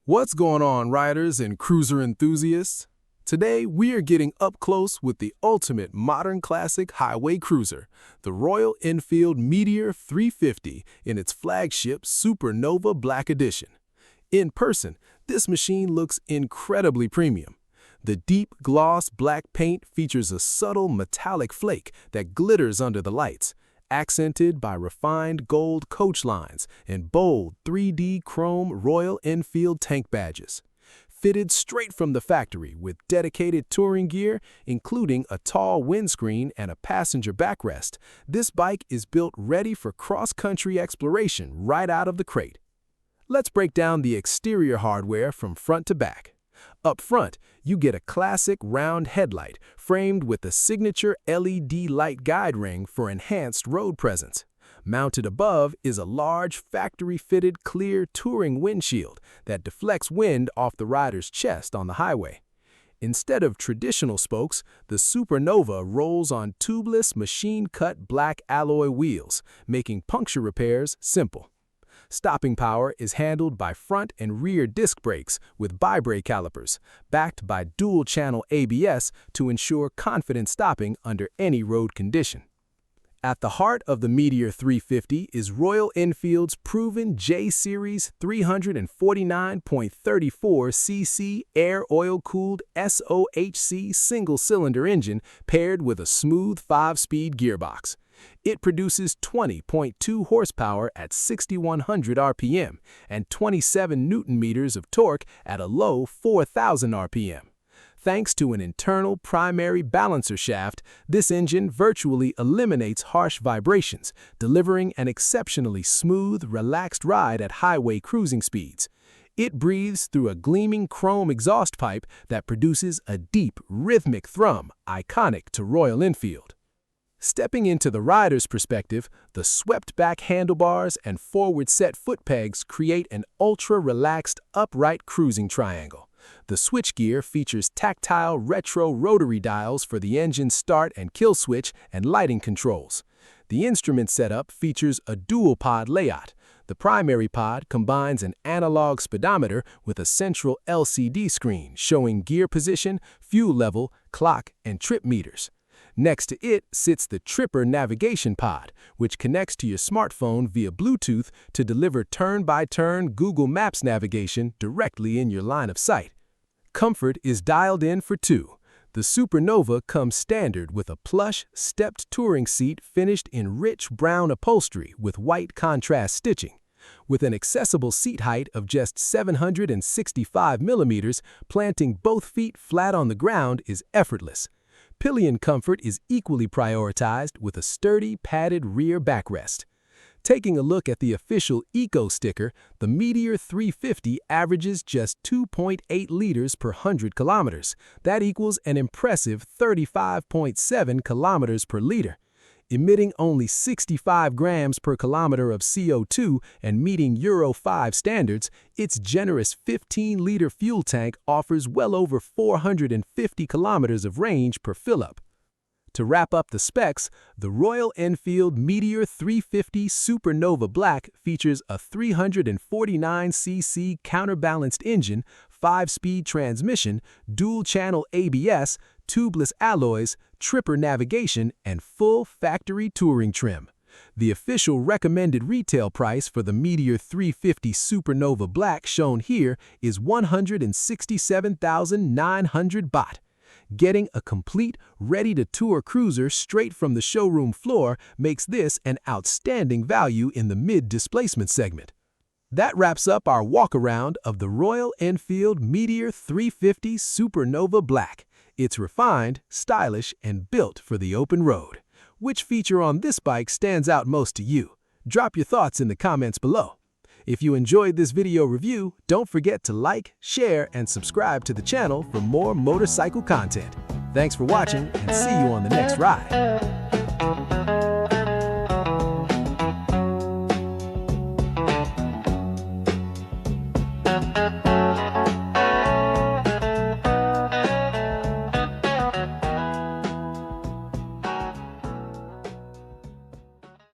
What's going on, riders and cruiser enthusiasts? Today, we are getting up close with the ultimate modern classic highway cruiser, the Royal Enfield Meteor 350 in its flagship Supernova Black Edition. In person, this machine looks incredibly premium. The deep gloss black paint features a subtle metallic flake that glitters under the lights, accented by refined gold coach lines and bold 3D chrome Royal Enfield tank badges. Fitted straight from the factory with dedicated touring gear, including a tall windscreen and a passenger backrest, this bike is built ready for cross-country exploration right out of the crate. Let's break down the exterior hardware from front to back. Up front, you get a classic round headlight framed with a signature LED light guide ring for enhanced road presence. Mounted above is a large factory-fitted clear touring windshield that deflects wind off the rider's chest on the highway. Instead of traditional spokes, the Supernova rolls on tubeless machine-cut black alloy wheels, making puncture repairs simple. Stopping power is handled by front and rear disc brakes with bi-brake calipers, backed by dual-channel ABS to ensure confident stopping under any road condition. At the heart of the Meteor 350 is Royal Enfield's proven J-Series 349.34cc air-oil-cooled SOHC single-cylinder engine paired with a smooth 5-speed gearbox. It produces 20.2 horsepower at 6,100 RPM and 27 Newton-meters of torque at a low 4,000 RPM. Thanks to an internal primary balancer shaft, this engine virtually eliminates harsh vibrations, delivering an exceptionally smooth, relaxed ride at highway cruising speeds. It breathes through a gleaming chrome exhaust pipe that produces a deep, rhythmic thrum iconic to Royal Enfield. Stepping into the rider's perspective, the swept-back handlebars and forward-set foot pegs create an ultra-relaxed, upright cruising triangle. The switchgear features tactile retro rotary dials for the engine's start and kill switch and lighting controls. The instrument setup features a dual-pod layout. The primary pod combines an analog speedometer with a central LCD screen showing gear position, fuel level, clock, and trip meters. Next to it sits the Tripper navigation pod, which connects to your smartphone via Bluetooth to deliver turn-by-turn Google Maps navigation directly in your line of sight. Comfort is dialed in for two. The Supernova comes standard with a plush, stepped touring seat finished in rich brown upholstery with white contrast stitching. With an accessible seat height of just 765 millimeters, planting both feet flat on the ground is effortless. Pillion comfort is equally prioritized with a sturdy, padded rear backrest. Taking a look at the official Eco sticker, the Meteor 350 averages just 2.8 liters per 100 kilometers. That equals an impressive 35.7 kilometers per liter. Emitting only 65 grams per kilometer of CO2 and meeting Euro 5 standards, its generous 15-liter fuel tank offers well over 450 kilometers of range per fill-up. To wrap up the specs, the Royal Enfield Meteor 350 Supernova Black features a 349cc counterbalanced engine, 5-speed transmission, dual-channel ABS, tubeless alloys, Tripper navigation, and full factory touring trim. The official recommended retail price for the Meteor 350 Supernova Black shown here is 167,900 baht. Getting a complete, ready-to-tour cruiser straight from the showroom floor makes this an outstanding value in the mid-displacement segment. That wraps up our walk-around of the Royal Enfield Meteor 350 Supernova Black. It's refined, stylish, and built for the open road. Which feature on this bike stands out most to you? Drop your thoughts in the comments below. If you enjoyed this video review, don't forget to like, share, and subscribe to the channel for more motorcycle content. Thanks for watching, and see you on the next ride.